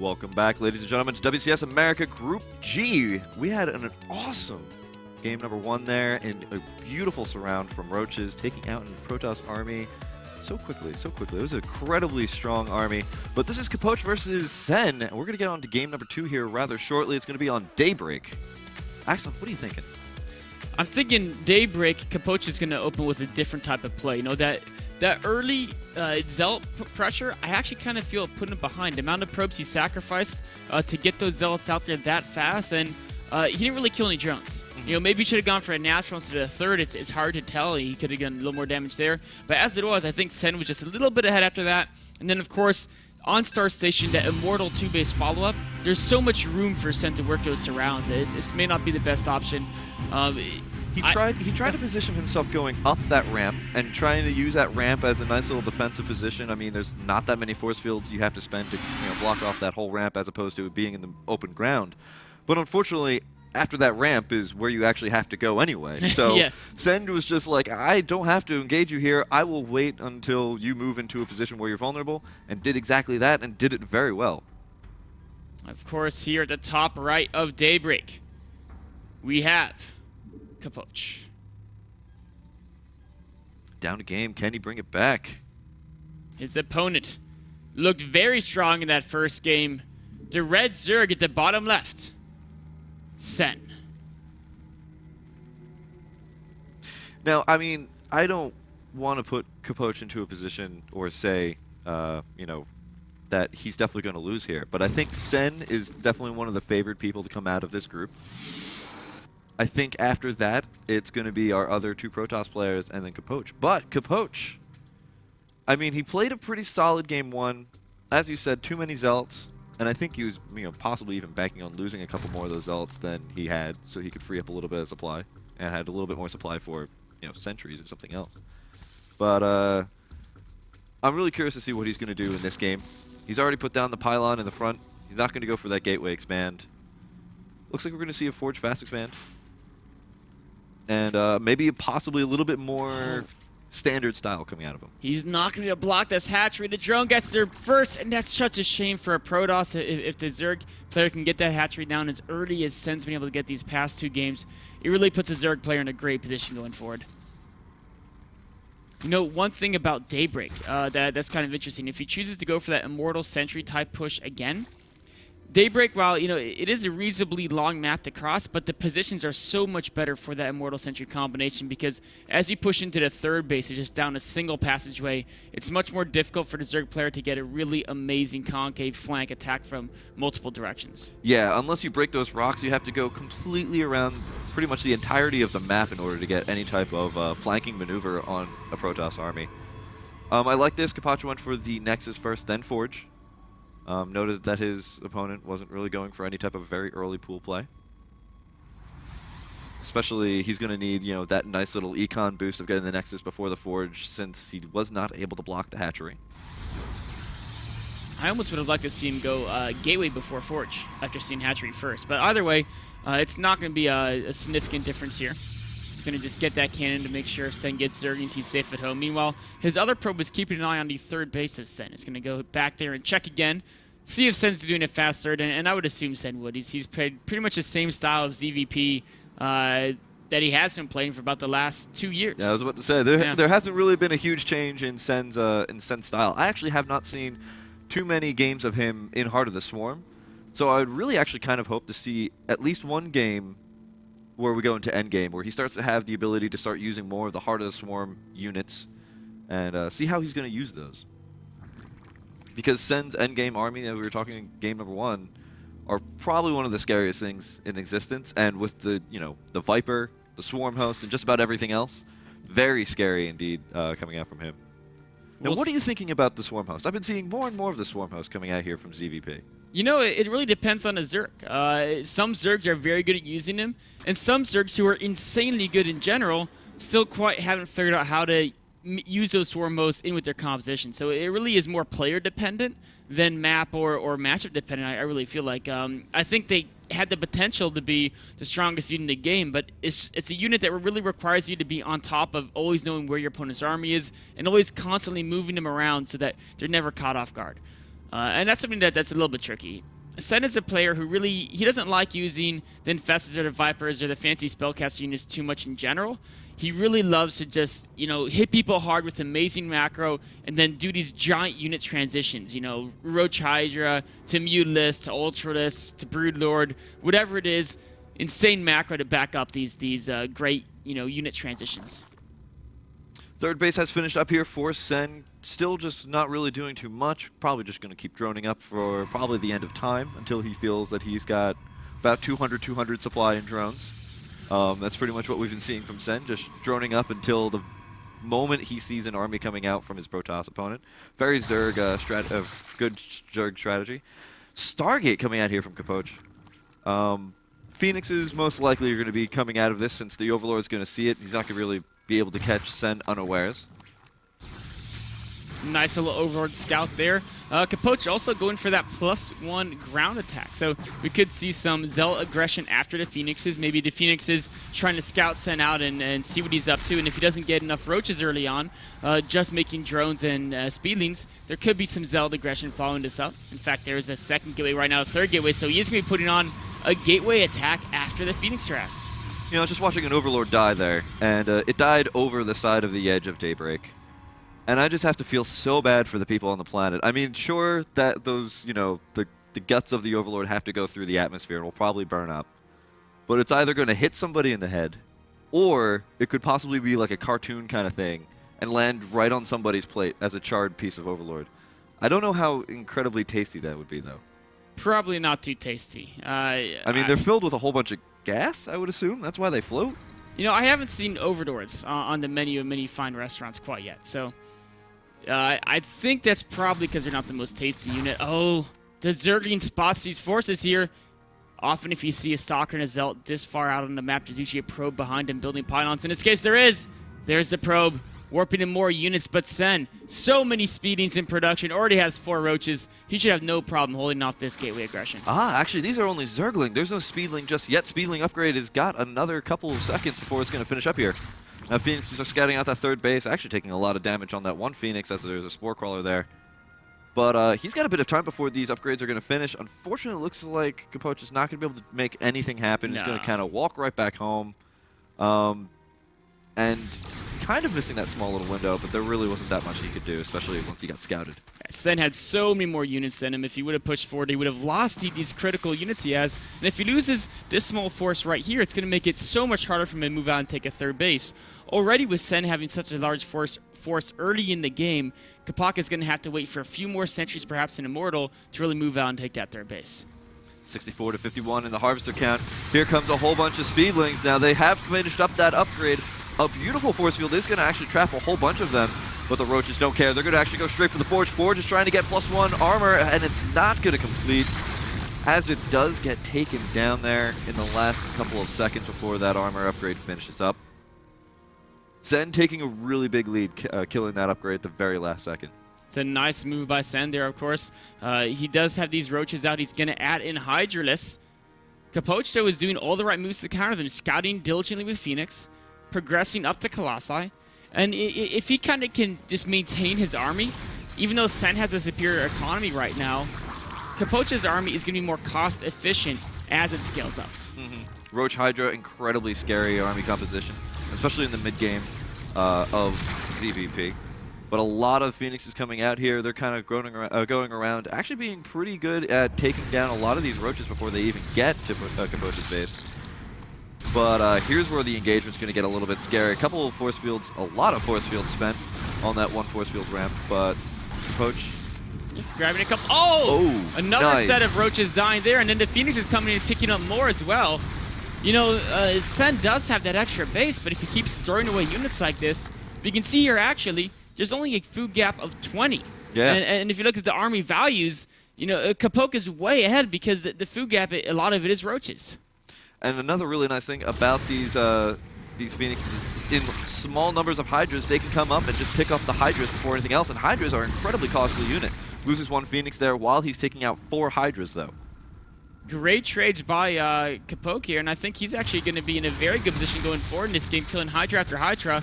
Welcome back, ladies and gentlemen, to WCS America Group G. We had an awesome game number 1 there, and a beautiful surround from Roaches, taking out an Protoss army so quickly. It was an incredibly strong army. But this is Capoch versus Sen, and we're going to get on to game number 2 here rather shortly. It's going to be on Daybreak. Axel, what are you thinking? I'm thinking Daybreak, Capoch is going to open with a different type of play. You know, that early Zealot pressure, I actually kind of feel putting it behind. The amount of probes he sacrificed to get those Zealots out there that fast, and he didn't really kill any drones. You know, maybe he should have gone for a natural instead of a third. It's hard to tell. He could have done a little more damage there. But as it was, I think Sen was just a little bit ahead after that. And then, of course, on Star Station, that Immortal 2-base follow-up, there's so much room for Sen to work those surrounds. It may not be the best option. He tried to position himself going up that ramp and trying to use that ramp as a nice little defensive position. I mean, there's not that many force fields you have to spend to block off that whole ramp as opposed to it being in the open ground. But unfortunately, after that ramp is where you actually have to go anyway. So yes. Sen was just like, I don't have to engage you here. I will wait until you move into a position where you're vulnerable, and did exactly that and did it very well. Of course, here at the top right of Daybreak, we have Capoch. Down to game. Can he bring it back? His opponent looked very strong in that first game. The red Zerg at the bottom left. Sen. Now, I mean, I don't want to put Capoch into a position or say, that he's definitely going to lose here. But I think Sen is definitely one of the favored people to come out of this group. I think after that, it's going to be our other 2 Protoss players and then Capoch. But Capoch, I mean, he played a pretty solid game 1. As you said, too many Zealots. And I think he was, possibly even banking on losing a couple more of those Zealots than he had, so he could free up a little bit of supply and had a little bit more supply for, sentries or something else. But I'm really curious to see what he's going to do in this game. He's already put down the pylon in the front. He's not going to go for that gateway expand. Looks like we're going to see a Forge fast expand. And maybe possibly a little bit more standard style coming out of him. He's not going to block this hatchery. The drone gets there first, and that's such a shame for a Protoss. If the Zerg player can get that hatchery down as early as Sen's been able to get these past 2 games, it really puts a Zerg player in a great position going forward. You know, one thing about Daybreak that's kind of interesting, if he chooses to go for that Immortal Sentry type push again, Daybreak, while, it is a reasonably long map to cross, but the positions are so much better for that Immortal Sentry combination because as you push into the third base, it's just down a single passageway. It's much more difficult for the Zerg player to get a really amazing concave flank attack from multiple directions. Yeah, unless you break those rocks, you have to go completely around pretty much the entirety of the map in order to get any type of flanking maneuver on a Protoss army. I like this. Capoch went for the Nexus first, then Forge. Noted that his opponent wasn't really going for any type of very early pool play. Especially, he's going to need, that nice little econ boost of getting the Nexus before the Forge, since he was not able to block the hatchery. I almost would have liked to see him go Gateway before Forge after seeing hatchery first. But either way, it's not going to be a significant difference here. He's going to just get that cannon to make sure if Sen gets Zergings, he's safe at home. Meanwhile, his other probe is keeping an eye on the third base of Sen. He's going to go back there and check again, see if Sen's doing it fast third, and I would assume Sen would. He's played pretty much the same style of ZVP that he has been playing for about the last 2 years. Yeah, I was about to say, there hasn't really been a huge change in Sen's style. I actually have not seen too many games of him in Heart of the Swarm, so I would really actually kind of hope to see at least one game where we go into endgame, where he starts to have the ability to start using more of the Heart of the Swarm units and see how he's going to use those. Because Sen's endgame army, that we were talking in game number 1, are probably one of the scariest things in existence, and with the, the Viper, the Swarm host, and just about everything else, very scary indeed coming out from him. Now, what are you thinking about the Swarm host? I've been seeing more and more of the Swarm host coming out here from ZVP. It really depends on a Zerg. Some Zergs are very good at using him, and some Zergs who are insanely good in general still quite haven't figured out how to use those Swarm hosts in with their composition. So it really is more player dependent than map or matchup dependent, I really feel like. I think they had the potential to be the strongest unit in the game, but it's a unit that really requires you to be on top of always knowing where your opponent's army is and always constantly moving them around so that they're never caught off guard. And that's something that's a little bit tricky. Sen is a player who really, he doesn't like using the Infestors or the Vipers or the fancy spellcaster units too much in general. He really loves to just, hit people hard with amazing macro and then do these giant unit transitions, Roach Hydra to Mutalisk to Ultralisk to Broodlord, whatever it is, insane macro to back up these great, unit transitions. Third base has finished up here for Sen. Still just not really doing too much. Probably just going to keep droning up for probably the end of time until he feels that he's got about 200 supply in drones. That's pretty much what we've been seeing from Sen, just droning up until the moment he sees an army coming out from his Protoss opponent. Very Zerg, good Zerg strategy. Stargate coming out here from Capoch. Phoenixes most likely are going to be coming out of this since the Overlord's going to see it. He's not going to really be able to catch Sen unawares. Nice little Overlord scout there. Capoch also going for that +1 ground attack. So we could see some Zealot aggression after the Phoenixes. Maybe the Phoenixes trying to scout Sen out and see what he's up to. And if he doesn't get enough roaches early on, just making drones and speedlings, there could be some Zealot aggression following this up. In fact, there is a second gateway right now, a third gateway. So he is going to be putting on a gateway attack after the Phoenix Harass. Just watching an Overlord die there, and it died over the side of the edge of Daybreak. And I just have to feel so bad for the people on the planet. I mean, sure that those, the guts of the Overlord have to go through the atmosphere and will probably burn up. But it's either going to hit somebody in the head, or it could possibly be like a cartoon kind of thing and land right on somebody's plate as a charred piece of Overlord. I don't know how incredibly tasty that would be, though. Probably not too tasty. I mean, they're filled with a whole bunch of gas, I would assume. That's why they float. I haven't seen Overlords on the menu of many fine restaurants quite yet, so... I think that's probably because they're not the most tasty unit. Oh, the Zergling spots these forces here. Often if you see a Stalker and a Zealot this far out on the map, there's usually a probe behind him building pylons. In this case, there is. There's the probe, warping in more units. But Sen, so many speedings in production, already has 4 roaches. He should have no problem holding off this gateway aggression. Actually, these are only Zergling. There's no Speedling just yet. Speedling upgrade has got another couple of seconds before it's going to finish up here. Now Phoenixes are scouting out that third base, actually taking a lot of damage on that one Phoenix as there's a Spore Crawler there. But he's got a bit of time before these upgrades are going to finish. Unfortunately, it looks like Capoch is not going to be able to make anything happen. He's going to kind of walk right back home. And kind of missing that small little window, but there really wasn't that much he could do, especially once he got scouted. Sen had so many more units than him. If he would have pushed forward, he would have lost these critical units he has. And if he loses this small force right here, it's going to make it so much harder for him to move out and take a third base. Already with Sen having such a large force early in the game, Capoch is going to have to wait for a few more centuries, perhaps an Immortal, to really move out and take that third base. 64 to 51 in the Harvester count. Here comes a whole bunch of Speedlings. Now they have finished up that upgrade. A beautiful force field is going to actually trap a whole bunch of them, but the Roaches don't care. They're going to actually go straight for the Forge. Forge is trying to get +1 armor, and it's not going to complete, as it does get taken down there in the last couple of seconds before that armor upgrade finishes up. Sen taking a really big lead, killing that upgrade at the very last second. It's a nice move by Sen there, of course. He does have these Roaches out. He's going to add in Hydralisk. Capoch, though, is doing all the right moves to counter them, scouting diligently with Phoenix, progressing up to Colossi. And if he kind of can just maintain his army, even though Sen has a superior economy right now, Capoch's army is going to be more cost efficient as it scales up. Roach Hydra, incredibly scary army composition, especially in the mid-game of ZVP. But a lot of Phoenixes coming out here. They're kind of going around, actually being pretty good at taking down a lot of these Roaches before they even get to Capoch's base. But here's where the engagement's going to get a little bit scary. A lot of force fields spent on that one force field ramp, but Capoch grabbing a couple. Oh! Another nice set of Roaches dying there, and then the Phoenix is coming in and picking up more as well. Sen does have that extra base, but if he keeps throwing away units like this, you can see here actually, there's only a food gap of 20. Yeah. And if you look at the army values, Capoch is way ahead because the food gap, a lot of it is Roaches. And another really nice thing about these Phoenixes is in small numbers of Hydras, they can come up and just pick up the Hydras before anything else, and Hydras are an incredibly costly unit. Loses 1 Phoenix there while he's taking out 4 Hydras, though. Great trades by Capoch here, and I think he's actually going to be in a very good position going forward in this game, killing Hydra after Hydra.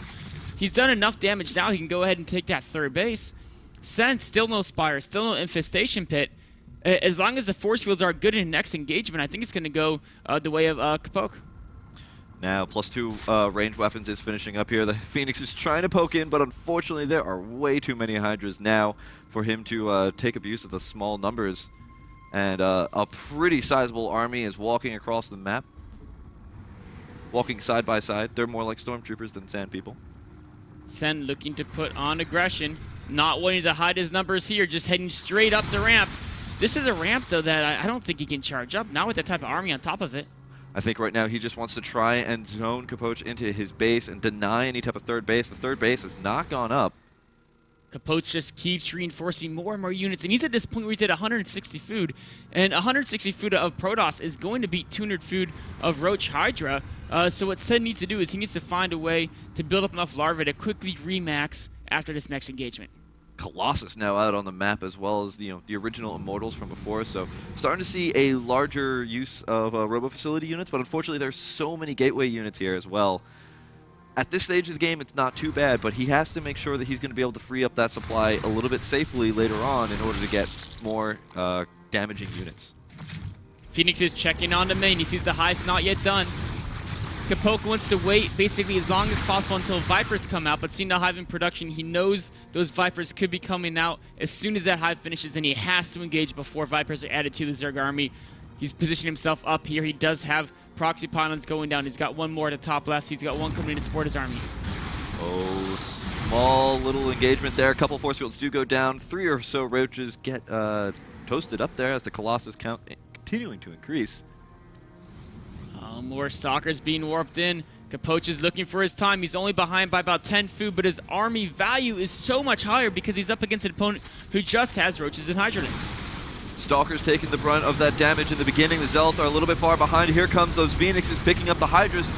He's done enough damage now, he can go ahead and take that third base. Sen, still no Spire, still no Infestation Pit. As long as the force fields are good in the next engagement, I think it's going to go the way of Capoch. Now, +2 range weapons is finishing up here. The Phoenix is trying to poke in, but unfortunately there are way too many Hydras now for him to take abuse of the small numbers. And a pretty sizable army is walking across the map. Walking side by side. They're more like stormtroopers than sand people. Sen looking to put on aggression. Not wanting to hide his numbers here, just heading straight up the ramp. This is a ramp, though, that I don't think he can charge up, not with that type of army on top of it. I think right now he just wants to try and zone Capoch into his base and deny any type of third base. The third base has not gone up. Capoch just keeps reinforcing more and more units, and he's at this point where he's at 160 food, and 160 food of Protoss is going to beat 200 food of Roach Hydra. So what Sen needs to do is he needs to find a way to build up enough larvae to quickly remax after this next engagement. Colossus now out on the map, as well as the original Immortals from before, so starting to see a larger use of Robo Facility units, but unfortunately there's so many Gateway units here as well. At this stage of the game, it's not too bad, but he has to make sure that he's going to be able to free up that supply a little bit safely later on in order to get more damaging units. Phoenix is checking on the main. He sees the heist not yet done. Capoch wants to wait basically as long as possible until Vipers come out, but seeing the Hive in production, he knows those Vipers could be coming out as soon as that Hive finishes, and he has to engage before Vipers are added to the Zerg army. He's positioning himself up here. He does have proxy pylons going down. He's got one more at the top left. He's got one coming in to support his army. Oh, small little engagement there. A couple force fields do go down. 3 or so roaches get toasted up there as the Colossus count continuing to increase. More Stalkers being warped in. Capoch is looking for his time. He's only behind by about 10 food, but his army value is so much higher because he's up against an opponent who just has roaches and Hydralists. Stalker's taking the brunt of that damage in the beginning. The Zealots are a little bit far behind. Here comes those Phoenixes picking up the Hydras,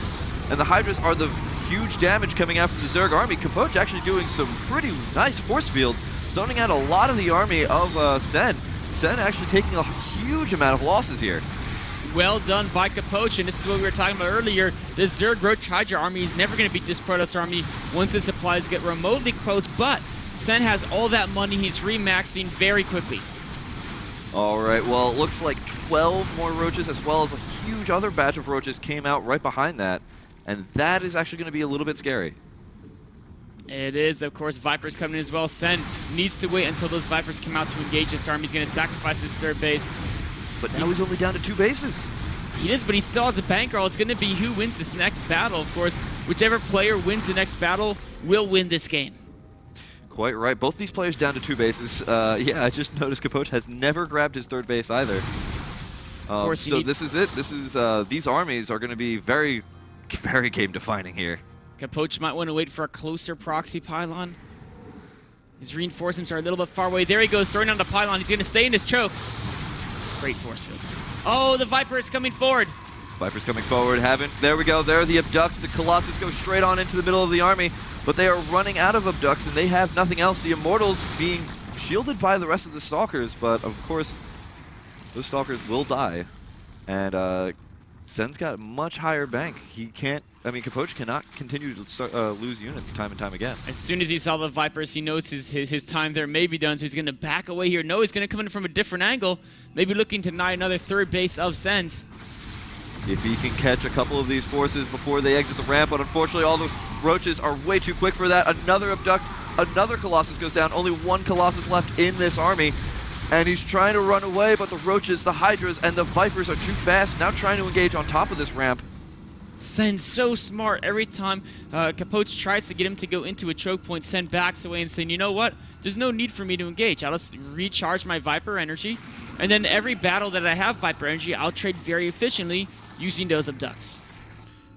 and the Hydras are the huge damage coming out from the Zerg army. Capoch actually doing some pretty nice force fields, zoning out a lot of the army of Sen. Sen actually taking a huge amount of losses here. Well done by Capoch, and this is what we were talking about earlier. The Zerg Roach Hydra army is never going to beat this Protoss army once the supplies get remotely close, but Sen has all that money. He's remaxing very quickly. All right, well, it looks like 12 more roaches as well as a huge other batch of roaches came out right behind that, and that is actually going to be a little bit scary. It is, of course, Vipers coming in as well. Sen needs to wait until those Vipers come out to engage this army. He's going to sacrifice his third base. But now he's only down to 2 bases. He is, but he still has a bankroll. It's going to be who wins this next battle. Of course, whichever player wins the next battle will win this game. Quite right. Both these players down to 2 bases. Yeah, I just noticed Capoch has never grabbed his third base either. Of course, so this is it. This is these armies are going to be very, very game defining here. Capoch might want to wait for a closer proxy pylon. His reinforcements are a little bit far away. There he goes, throwing on the pylon. He's going to stay in his choke. Great force fields. Oh, the Viper is coming forward. Viper's coming forward. There we go. There are the abducts. The Colossus go straight on into the middle of the army, but they are running out of abducts, and they have nothing else. The Immortals being shielded by the rest of the Stalkers, but of course, those Stalkers will die. And Sen's got a much higher bank. He can't. I mean, Capoch cannot continue to lose units time and time again. As soon as he saw the Vipers, he knows his time there may be done, so he's going to back away here. No, he's going to come in from a different angle, maybe looking to deny another third base of Sen's. If he can catch a couple of these forces before they exit the ramp, but unfortunately all the roaches are way too quick for that. Another abduct, another Colossus goes down. Only one Colossus left in this army, and he's trying to run away, but the roaches, the Hydras, and the Vipers are too fast, now trying to engage on top of this ramp. Sen so smart. Every time Capoch tries to get him to go into a choke point, Sen backs away and saying, you know what? There's no need for me to engage. I'll just recharge my Viper energy, and then every battle that I have Viper energy, I'll trade very efficiently using those abducts.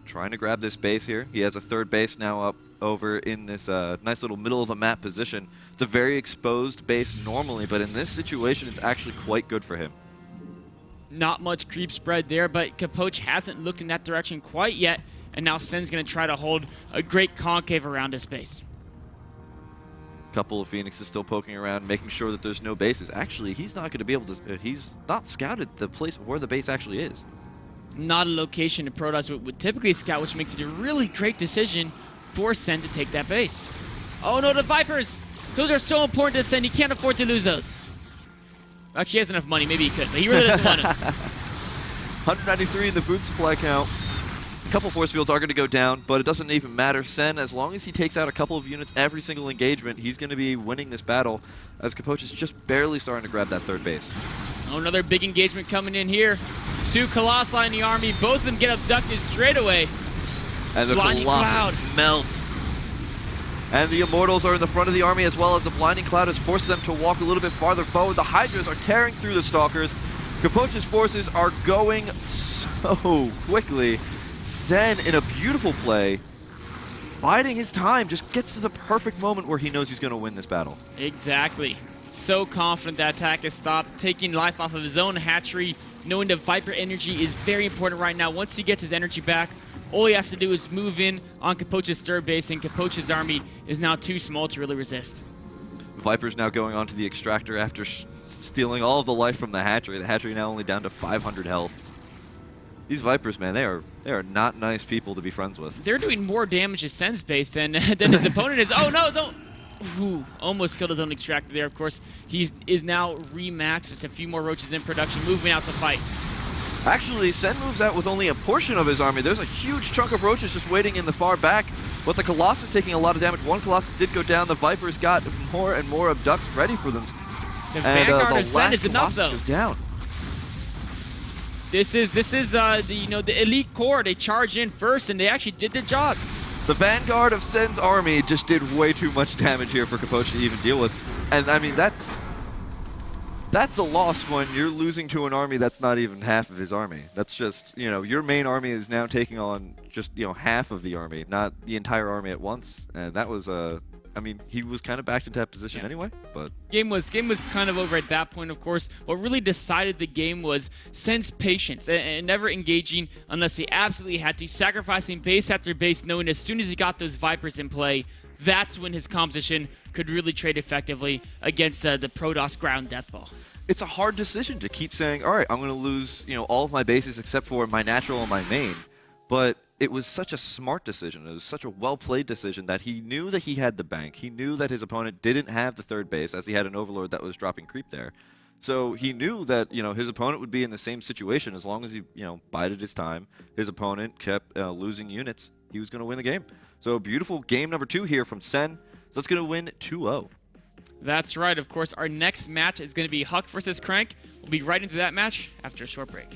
Trying to grab this base here. He has a third base now up over in this nice little middle of the map position. It's a very exposed base normally, but in this situation, it's actually quite good for him. Not much creep spread there, but Capoch hasn't looked in that direction quite yet, and now Sen's going to try to hold a great concave around his base. Couple of Phoenixes still poking around, making sure that there's no bases. Actually, he's not going to be able to. He's not scouted the place where the base actually is. Not a location the Protoss would typically scout, which makes it a really great decision for Sen to take that base. Oh no, the Vipers! Those are so important to Sen, he can't afford to lose those. Actually, he has enough money. Maybe he could, but he really doesn't want to. 193 in the food supply count. A couple force fields are going to go down, but it doesn't even matter. Sen, as long as he takes out a couple of units every single engagement, he's going to be winning this battle, as Capoch is just barely starting to grab that third base. Oh, another big engagement coming in here. 2 Colossi in the army. Both of them get abducted straight away. And the Blinding Colossus melts. And the Immortals are in the front of the army, as well as the Blinding Cloud has forced them to walk a little bit farther forward. The Hydras are tearing through the Stalkers. Capoch's forces are going so quickly. Zen, in a beautiful play, biding his time, just gets to the perfect moment where he knows he's going to win this battle. Exactly. So confident that attack is stopped, taking life off of his own hatchery, knowing the Viper energy is very important right now. Once he gets his energy back, all he has to do is move in on Capoch's third base, and Capoch's army is now too small to really resist. Viper's now going on to the extractor after stealing all of the life from the hatchery. The hatchery now only down to 500 health. These Vipers, man, they are not nice people to be friends with. They're doing more damage to Sen's base than his opponent is. Oh, no, don't. Ooh, almost killed his own extractor there, of course. He is now remaxed. Just a few more roaches in production, moving out to fight. Actually, Sen moves out with only a portion of his army. There's a huge chunk of roaches just waiting in the far back, but the Colossus taking a lot of damage. One Colossus did go down. The Vipers got more and more abducts ready for them. The Vanguard of Sen is enough, Colossus though. goes down. This is the elite corps. They charge in first, and they actually did the job. The Vanguard of Sen's army just did way too much damage here for Capoch to even deal with. And I mean, that's a loss when you're losing to an army that's not even half of his army. That's just, your main army is now taking on just, half of the army, not the entire army at once. And that was, I mean, he was kind of backed into that position anyway, but... Game was kind of over at that point, of course. What really decided the game was Sen's patience and never engaging unless he absolutely had to, sacrificing base after base, knowing as soon as he got those Vipers in play, that's when his composition could really trade effectively against the Protoss ground deathball. It's a hard decision to keep saying, all right, I'm going to lose, all of my bases except for my natural and my main. But it was such a smart decision. It was such a well-played decision that he knew that he had the bank. He knew that his opponent didn't have the third base, as he had an Overlord that was dropping creep there. So he knew that, his opponent would be in the same situation as long as he, bided his time. His opponent kept losing units. He was going to win the game. So beautiful game number 2 here from Sen. So that's going to win 2-0. That's right. Of course, our next match is going to be Huck versus Crank. We'll be right into that match after a short break.